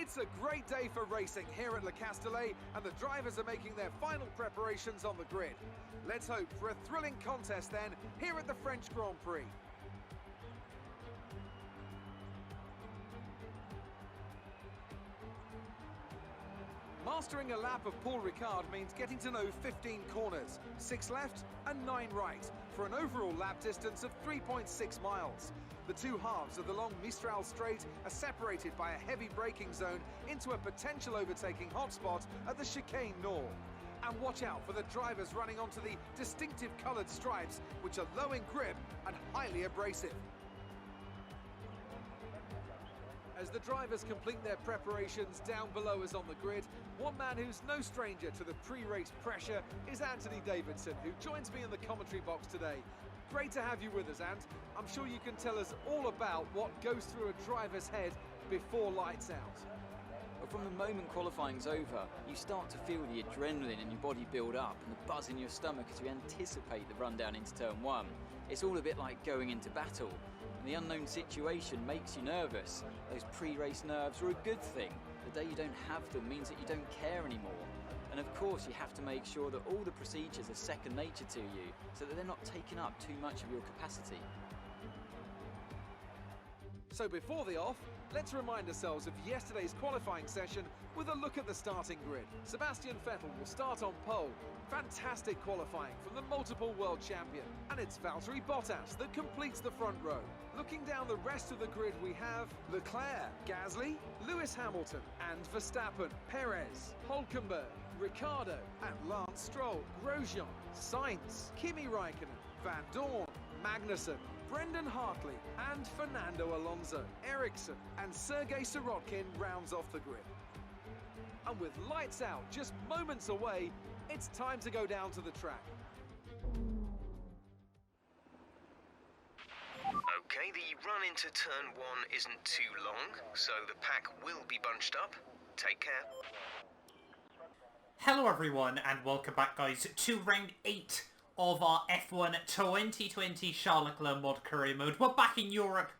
It's a great day for racing here at Le Castellet, and the drivers are making their final preparations on the grid. Let's hope for a thrilling contest then, here at the French Grand Prix. Mastering a lap of Paul Ricard means getting to know 15 corners, 6 left and 9 right, for an overall lap distance of 3.6 miles. The two halves of the long Mistral straight are separated by a heavy braking zone into a potential overtaking hotspot at the chicane Nord. And watch out for the drivers running onto the distinctive coloured stripes, which are low in grip and highly abrasive. As the drivers complete their preparations down below us on the grid, one man who's no stranger to the pre-race pressure is Anthony Davidson, who joins me in the commentary box today. Great to have you with us, Ant. I'm sure you can tell us all about what goes through a driver's head before lights out. Well, from the moment qualifying's over, you start to feel the adrenaline in your body build up and the buzz in your stomach as you anticipate the run down into turn 1. It's all a bit like going into battle. The unknown situation makes you nervous. Those pre-race nerves are a good thing. The day you don't have them means that you don't care anymore. And of course you have to make sure that all the procedures are second nature to you, so that they're not taking up too much of your capacity. So before the off, let's remind ourselves of yesterday's qualifying session with a look at the starting grid. Sebastian Vettel will start on pole. Fantastic qualifying from the multiple world champion. And it's Valtteri Bottas that completes the front row. Looking down the rest of the grid, we have Leclerc, Gasly, Lewis Hamilton and Verstappen, Perez, Hülkenberg, Ricciardo and Lance Stroll, Grosjean, Sainz, Kimi Raikkonen, Van Dorn, Magnussen, Brendan Hartley and Fernando Alonso, Ericsson and Sergei Sirotkin rounds off the grid. And with lights out just moments away, it's time to go down to the track. Okay, the run into turn 1 isn't too long, so the pack will be bunched up. Take care. Hello everyone and welcome back guys to round 8 of our F1 2020 Charles Leclerc mod career mode. We're back in Europe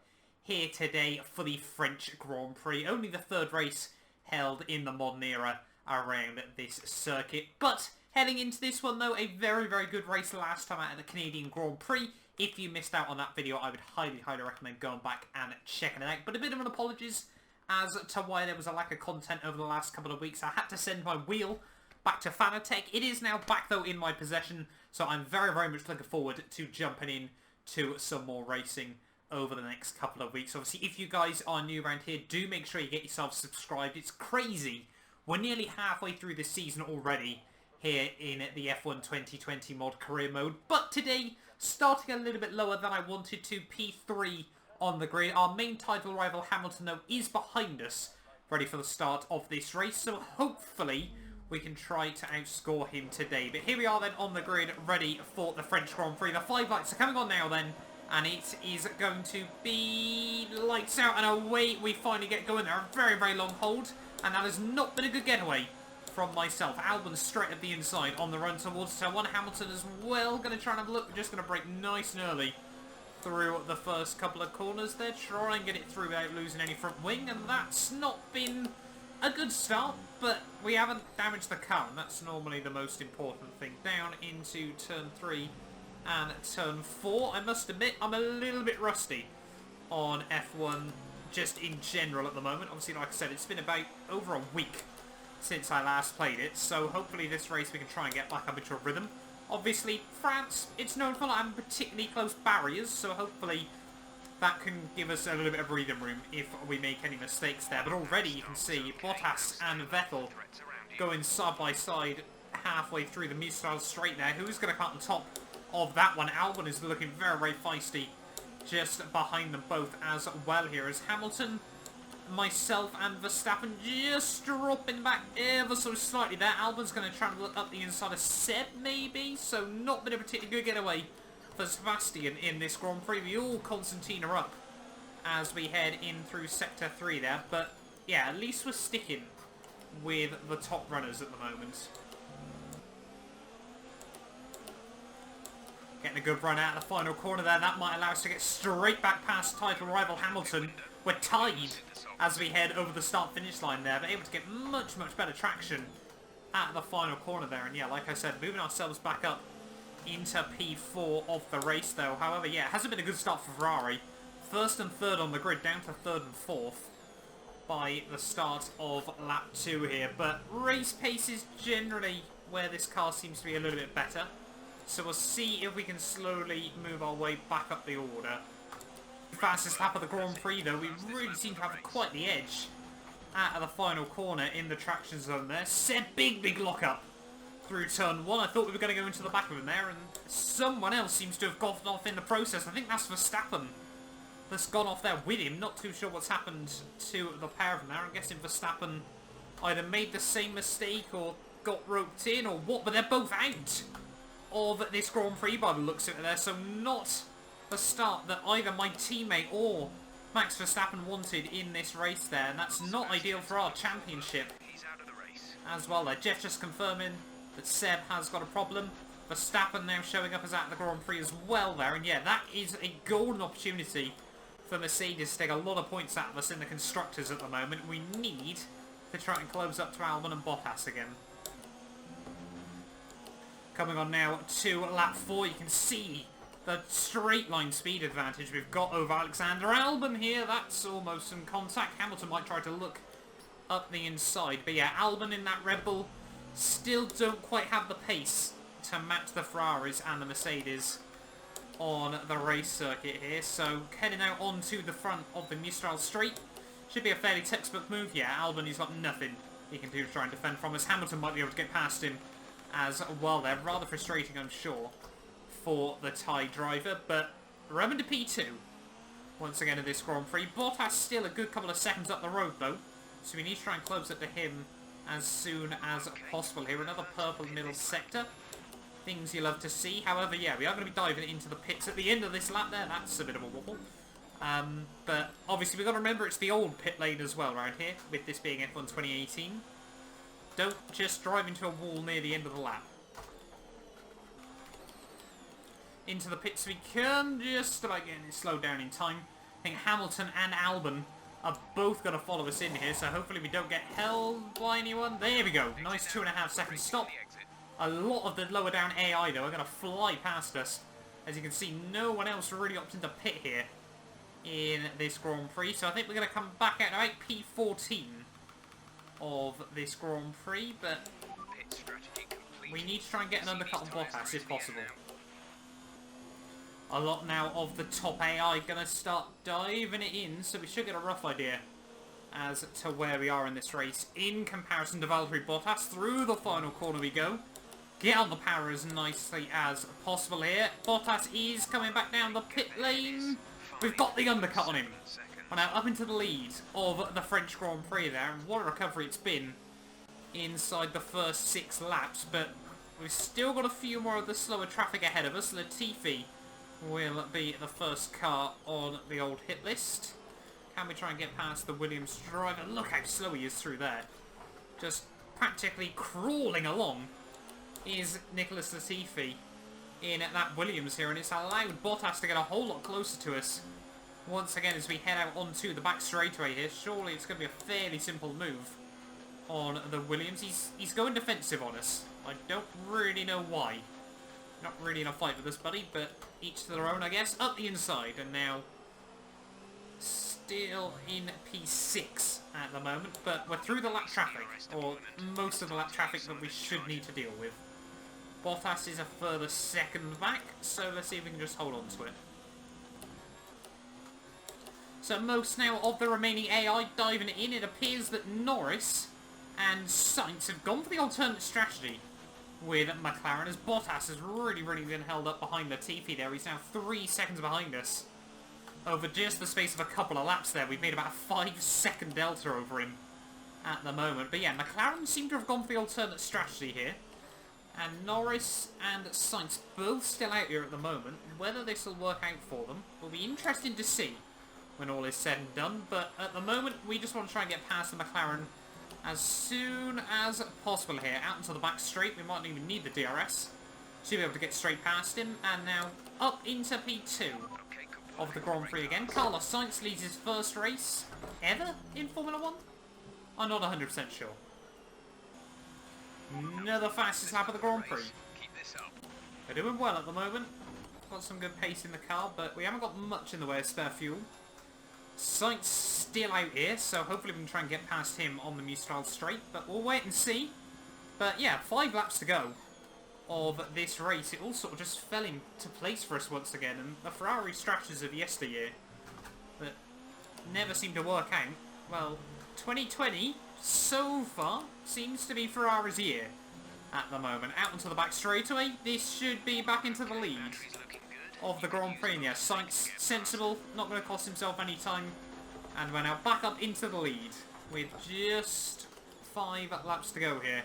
here today for the French Grand Prix. Only the third race held in the modern era around this circuit. But heading into this one though, a very good race last time out at the Canadian Grand Prix. If you missed out on that video, I would highly recommend going back and checking it out. But a bit of an apologies as to why there was a lack of content over the last couple of weeks. I had to send my wheel back to Fanatec. It is now back though in my possession, so I'm very much looking forward to jumping in to some more racing over the next couple of weeks. Obviously, if you guys are new around here, do make sure you get yourself subscribed. It's crazy. We're nearly halfway through this season already here in the F1 2020 mod career mode. But today, starting a little bit lower than I wanted to, P3 on the grid. Our main title rival, Hamilton, though, is behind us, ready for the start of this race. So hopefully we can try to outscore him today. But here we are then on the grid, ready for the French Grand Prix. The 5 lights are coming on now then, and it is going to be lights out and away we finally get going there. A very long hold, and that has not been a good getaway from myself. Albon straight at the inside on the run towards turn 1. Hamilton as well, going to try and have a look. We're just going to brake nice and early through the first couple of corners there. Try and get it through without losing any front wing, and that's not been a good start, but we haven't damaged the car, and that's normally the most important thing. Down into turn 3 and turn 4. I must admit, I'm a little bit rusty on F1 just in general at the moment. Obviously, like I said, it's been about over a week since I last played it, so hopefully this race we can try and get back up into a rhythm. Obviously, France, it's known for not having particularly close barriers, so hopefully that can give us a little bit of breathing room if we make any mistakes there. But already you can see Bottas and Vettel going side by side halfway through the Mistral straight there. Who's going to come on top of that one? Albon is looking very feisty just behind them both as well here, as Hamilton, myself and Verstappen just dropping back ever so slightly there. Albon's going to try and look up the inside of Seb maybe, so not been a particularly good getaway for Sebastian in this Grand Prix. We all Constantine are up as we head in through Sector 3 there, but yeah, at least we're sticking with the top runners at the moment. Getting a good run out of the final corner there. That might allow us to get straight back past title rival Hamilton. we're tied as we head over the start-finish line there, but able to get much, much better traction at the final corner there. And yeah, like I said, moving ourselves back up into P4 of the race though. However, yeah, it hasn't been a good start for Ferrari. First and third on the grid, down to third and fourth by the start of lap 2 here. But race pace is generally where this car seems to be a little bit better. So we'll see if we can slowly move our way back up the order. Fastest lap of the Grand Prix though, we really seem to have quite the edge at the final corner in the traction zone there. Said big lock up through turn 1. I thought we were going to go into the back of him there, and someone else seems to have gone off in the process. I think that's Verstappen that's gone off there with him. Not too sure what's happened to the pair of them there. I'm guessing Verstappen either made the same mistake or got roped in or what, but they're both out of this Grand Prix by the looks of it there. So not the start that either my teammate or Max Verstappen wanted in this race there, and that's not ideal for our championship as well there. Jeff just confirming that Seb has got a problem. Verstappen now showing up as at the Grand Prix as well there, and yeah, that is a golden opportunity for Mercedes to take a lot of points out of us in the Constructors at the moment. We need to try and close up to Albon and Bottas again. Coming on now to lap 4, you can see the straight line speed advantage we've got over Alexander Albon here. That's almost some contact. Hamilton might try to look up the inside, but yeah, Albon in that Red Bull still don't quite have the pace to match the Ferraris and the Mercedes on the race circuit here. So heading out onto the front of the Mistral Straight should be a fairly textbook move. Yeah, Albon, he's got nothing he can do to try and defend from us. Hamilton might be able to get past him as well there. Rather frustrating, I'm sure, for the Thai driver, but Roman to P2 once again in this Grand Prix. Bottas still a good couple of seconds up the road though, so we need to try and close it to him as soon as possible here. Another purple middle sector, things you love to see. However, yeah, we are going to be diving into the pits at the end of this lap there. That's a bit of a wobble, but obviously we've got to remember it's the old pit lane as well around here, with this being F1 2018. Don't just drive into a wall near the end of the lap. Into the pits we can, just about getting it slowed down in time. I think Hamilton and Albon are both going to follow us in here, so hopefully we don't get held by anyone. There we go, nice 2.5 second stop. A lot of the lower down AI though are going to fly past us. As you can see, no one else really opted to pit here in this Grand Prix, so I think we're going to come back out about P14 of this Grand Prix, but we need to try and get an undercut on Bottas if possible. A lot now of the top AI going to start diving it in, so we should get a rough idea as to where we are in this race in comparison to Valtteri Bottas. Through the final corner we go. Get on the power as nicely as possible here. Bottas is coming back down the pit lane. We've got the undercut on him. We're now up into the lead of the French Grand Prix there, and what a recovery it's been inside the first 6 laps, but we've still got a few more of the slower traffic ahead of us. Latifi will be the first car on the old hit list. Can we try and get past the Williams driver? Look how slow he is through there. Just practically crawling along is Nicholas Latifi in that Williams here, and it's allowed Bottas to get a whole lot closer to us once again as we head out onto the back straightaway here. Surely it's going to be a fairly simple move on the Williams. He's going defensive on us. I don't really know why. Not really in a fight with this buddy, but each to their own, I guess. Up the inside, and now still in P6 at the moment, but we're through the lap traffic, or most of the lap traffic that we should need to deal with. Bottas is a further second back, so let's see if we can just hold on to it. So most now of the remaining AI diving in. It appears that Norris and Sainz have gone for the alternate strategy with Mclaren, as Bottas has really been held up behind Latifi there. He's now 3 seconds behind us over just the space of a couple of laps there. We've made about a 5-second delta over him at the moment. But yeah, McLaren seem to have gone for the alternate strategy here. And Norris and Sainz both still out here at the moment. Whether this will work out for them will be interesting to see when all is said and done. But at the moment, we just want to try and get past the McLaren as soon as possible here. Out into the back straight. We might not even need the DRS. Should be able to get straight past him. And now up into P2 of the Grand Prix again. Carlos Sainz leads his first race ever in Formula 1? I'm not 100% sure. Another fastest lap of the Grand Prix. They're doing well at the moment. Got some good pace in the car, but we haven't got much in the way of spare fuel. Sainz still out here, so hopefully we can try and get past him on the Mistral straight, but we'll wait and see. But yeah, 5 laps to go of this race. It all sort of just fell into place for us once again, and the Ferrari strategies of yesteryear that never seemed to work out. Well, 2020 so far seems to be Ferrari's year at the moment. Out onto the back straightaway. This should be back into the lead of the Grand Prix. Yeah, Sainz sensible, not going to cost himself any time, and we're now back up into the lead with just 5 laps to go here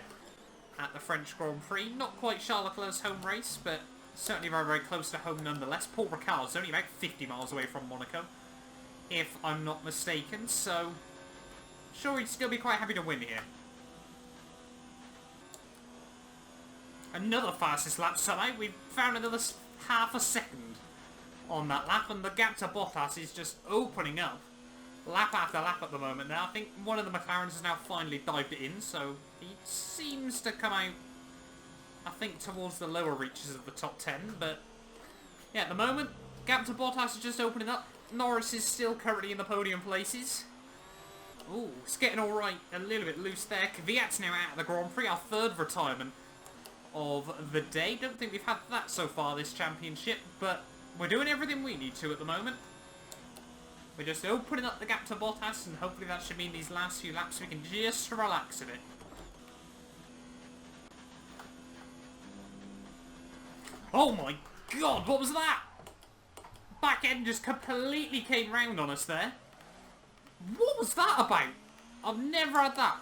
at the French Grand Prix. Not quite Charles Leclerc's home race, but certainly very, very close to home nonetheless. Paul Ricard's only about 50 miles away from Monaco, if I'm not mistaken, so sure he'd still be quite happy to win here. Another fastest lap somehow. We've found another half a second on that lap, and the gap to Bottas is just opening up lap after lap at the moment now. I think one of the McLarens has now finally dived it in, so he seems to come out, I think, towards the lower reaches of the top 10, but yeah, at the moment, gap to Bottas is just opening up. Norris is still currently in the podium places. Ooh, it's getting alright, a little bit loose there. Kvyat's now out of the Grand Prix, our 3rd retirement of the day. Don't think we've had that so far this championship, but we're doing everything we need to at the moment. We're just opening up the gap to Bottas, and hopefully that should mean these last few laps we can just relax a bit. Oh my god, what was that? Back end just completely came round on us there. What was that about? I've never had that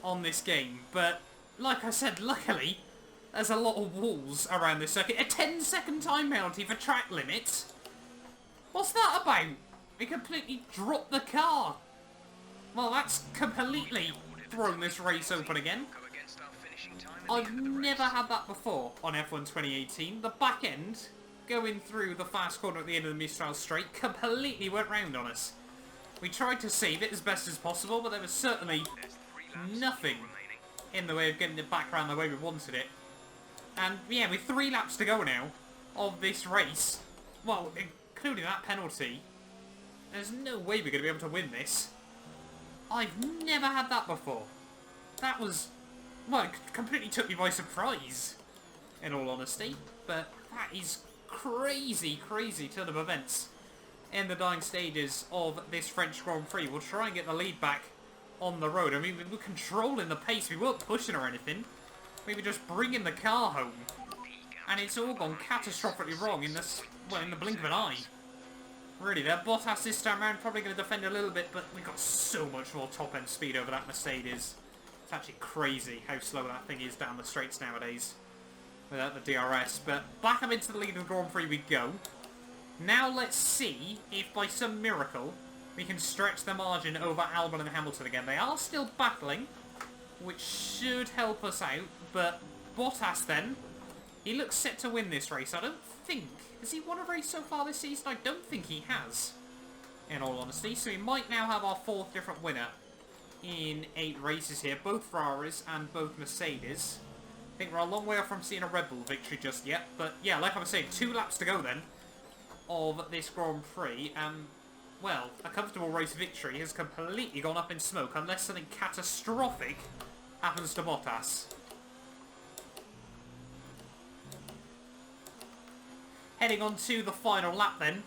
on this game, but like I said, luckily there's a lot of walls around this circuit. A 10-second time penalty for track limits? What's that about? We completely dropped the car. Well, that's completely thrown this race open again. I've never had that before on F1 2018. The back end, going through the fast corner at the end of the Mistral straight, completely went round on us. We tried to save it as best as possible, but there was certainly nothing in the way of getting it back around the way we wanted it. And yeah, with 3 laps to go now of this race, well, including that penalty, there's no way we're going to be able to win this. I've never had that before. That was, well, it completely took me by surprise, in all honesty. But that is crazy, crazy turn of events in the dying stages of this French Grand Prix. We'll try and get the lead back on the road. I mean, we were controlling the pace. We weren't pushing or anything. We were just bringing the car home. And it's all gone catastrophically wrong in this, well, in the blink of an eye. Really, there. Bottas this time around probably going to defend a little bit, but we've got so much more top-end speed over that Mercedes. It's actually crazy how slow that thing is down the straights nowadays without the DRS. But back up into the lead of the Grand Prix we go. Now let's see if by some miracle we can stretch the margin over Albon and Hamilton again. They are still battling, which should help us out, but Bottas then, he looks set to win this race. I don't think, has he won a race so far this season? I don't think he has, in all honesty, so we might now have our 4th different winner in 8 races here, both Ferraris and both Mercedes. I think we're a long way off from seeing a Red Bull victory just yet, but yeah, like I was saying, 2 laps to go then of this Grand Prix, and well, a comfortable race victory has completely gone up in smoke unless something catastrophic happens to Bottas. Heading on to the final lap then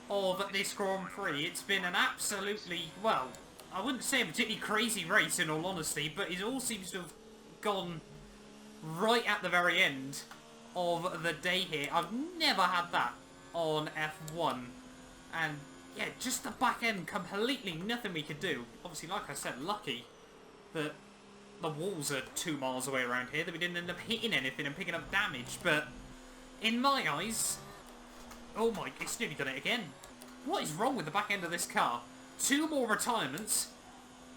of this Grand Prix. It's been an absolutely, well, I wouldn't say a particularly crazy race in all honesty, but it all seems to have gone right at the very end of the day here. I've never had that on F1, and yeah, just the back end, completely nothing we could do. Obviously, like I said, lucky that the walls are 2 miles away around here, that we didn't end up hitting anything and picking up damage, but in my eyes, oh my, it's nearly done it again. What is wrong with the back end of this car? 2 more retirements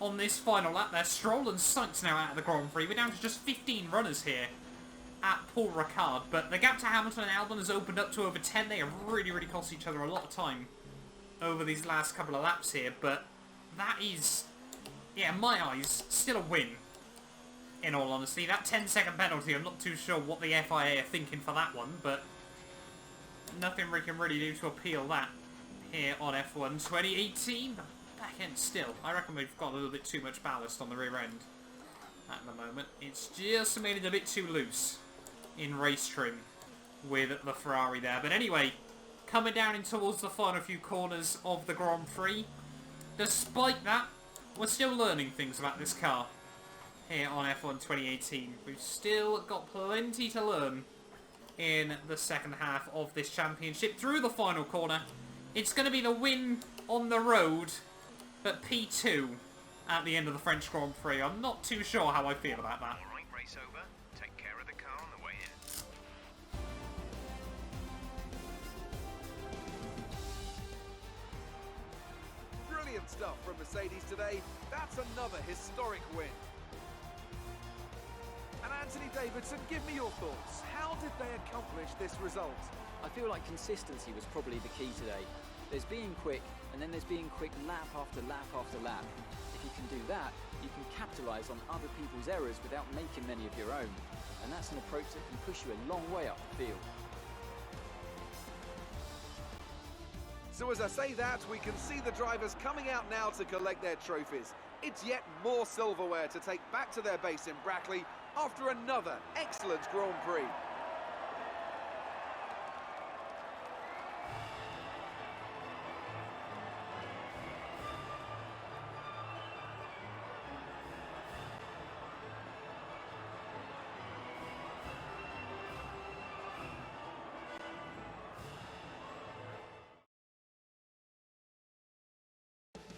on this final lap there. Stroll and Sainz now out of the Grand Prix. We're down to just 15 runners here at Paul Ricard, but the gap to Hamilton and Albon has opened up to over 10. They have really, really cost each other a lot of time over these last couple of laps here, but that is, yeah, in my eyes, still a win, in all honesty. That 10-second penalty, I'm not too sure what the FIA are thinking for that one, but nothing we can really do to appeal that here on F1 2018. The back end still, I reckon we've got a little bit too much ballast on the rear end at the moment. It's just made it a bit too loose in race trim with the Ferrari there. But anyway, coming down in towards the final few corners of the Grand Prix. Despite that, we're still learning things about this car here on F1 2018. We've still got plenty to learn in the second half of this championship. Through the final corner, it's going to be the win on the road, but P2 at the end of the French Grand Prix. I'm not too sure how I feel about that. All right, race over. Take care of the car on the way in. Brilliant stuff from Mercedes today. That's another historic win. And Anthony Davidson, give me your thoughts. How did they accomplish this result? I feel like consistency was probably the key today. There's being quick, and then there's being quick lap after lap after lap. If you can do that, you can capitalise on other people's errors without making many of your own. And that's an approach that can push you a long way up the field. So as I say that, we can see the drivers coming out now to collect their trophies. It's yet more silverware to take back to their base in Brackley after another excellent Grand Prix.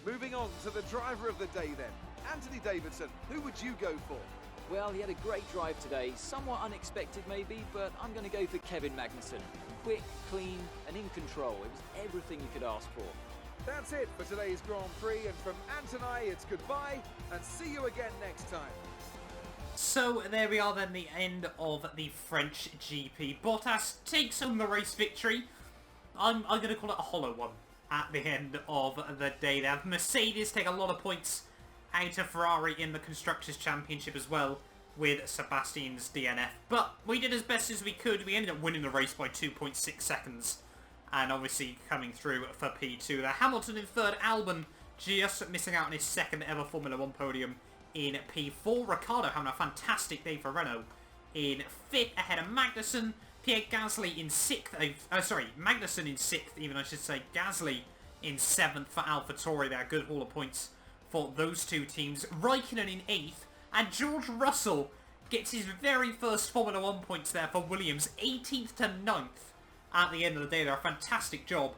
Moving on to the driver of the day then. Anthony Davidson, who would you go for? Well, he had a great drive today, somewhat unexpected maybe, but I'm going to go for Kevin Magnussen. Quick, clean, and in control. It was everything you could ask for. That's it for today's Grand Prix, and from Ant and I, it's goodbye, and see you again next time. So there we are then, the end of the French GP. Bottas takes home the race victory. I'm going to call it a hollow one at the end of the day there. Mercedes take a lot of points out of Ferrari in the Constructors' Championship as well with Sebastian's DNF. But we did as best as we could. We ended up winning the race by 2.6 seconds. And obviously coming through for P2 there. Hamilton in third, Albon just missing out on his second ever Formula 1 podium in P4. Ricciardo having a fantastic day for Renault in fifth ahead of Magnussen. Pierre Gasly in sixth, Magnussen in sixth even I should say. Gasly in seventh for AlphaTauri there. Good haul of points for those two teams. Raikkonen in eighth, and George Russell gets his very first Formula 1 points there for Williams, 18th to 9th at the end of the day. They're a fantastic job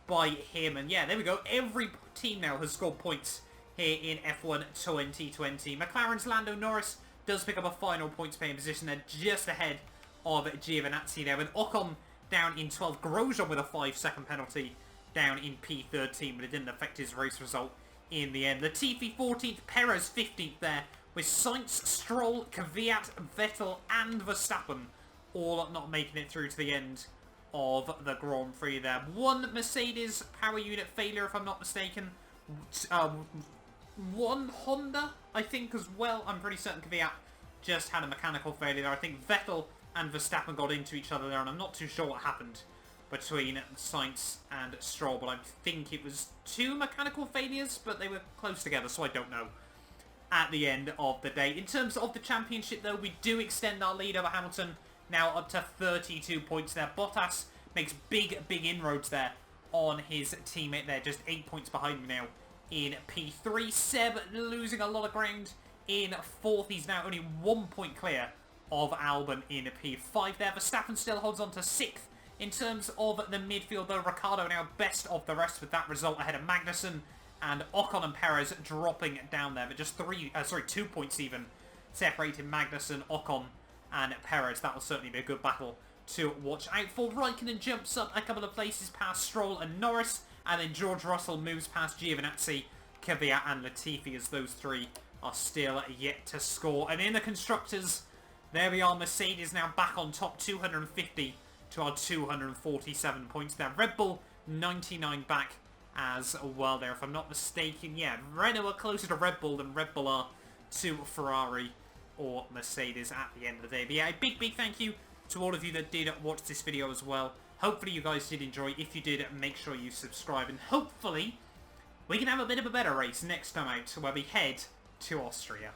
by him, and yeah, there we go. Every team now has scored points here in F1 2020. McLaren's Lando Norris does pick up a final points paying position there, just ahead of Giovinazzi there, with Ocon down in 12th. Grosjean with a 5-second penalty down in P13, but it didn't affect his race result in the end. Latifi 14th, Perez 15th there, with Sainz, Stroll, Kvyat, Vettel and Verstappen all not making it through to the end of the Grand Prix there. One Mercedes power unit failure if I'm not mistaken. One Honda I think as well. I'm pretty certain Kvyat just had a mechanical failure there. I think Vettel and Verstappen got into each other there, and I'm not too sure what happened between Sainz and Stroll, but I think it was two mechanical failures, but they were close together, so I don't know at the end of the day. In terms of the championship, though, we do extend our lead over Hamilton, now up to 32 points there. Bottas makes big inroads there on his teammate there, just 8 points behind him now in P3. Seb losing a lot of ground in fourth. He's now only 1 point clear of Albon in P5 there. Verstappen still holds on to sixth. In terms of the midfield, though, Ricciardo now best of the rest with that result ahead of Magnussen, and Ocon and Perez dropping down there, but just 2 points even separating Magnussen, Ocon and Perez. That will certainly be a good battle to watch out for. Raikkonen jumps up a couple of places past Stroll and Norris, and then George Russell moves past Giovinazzi, Kvyat and Latifi, as those three are still yet to score. And in the Constructors, There we are, Mercedes now back on top, 250 to our 247 points there. Red Bull, 99 back as well there, if I'm not mistaken. Yeah, Renault are closer to Red Bull than Red Bull are to Ferrari or Mercedes at the end of the day. But yeah, a big thank you to all of you that did watch this video as well. Hopefully you guys did enjoy. If you did, make sure you subscribe, and hopefully we can have a bit of a better race next time out where we head to Austria.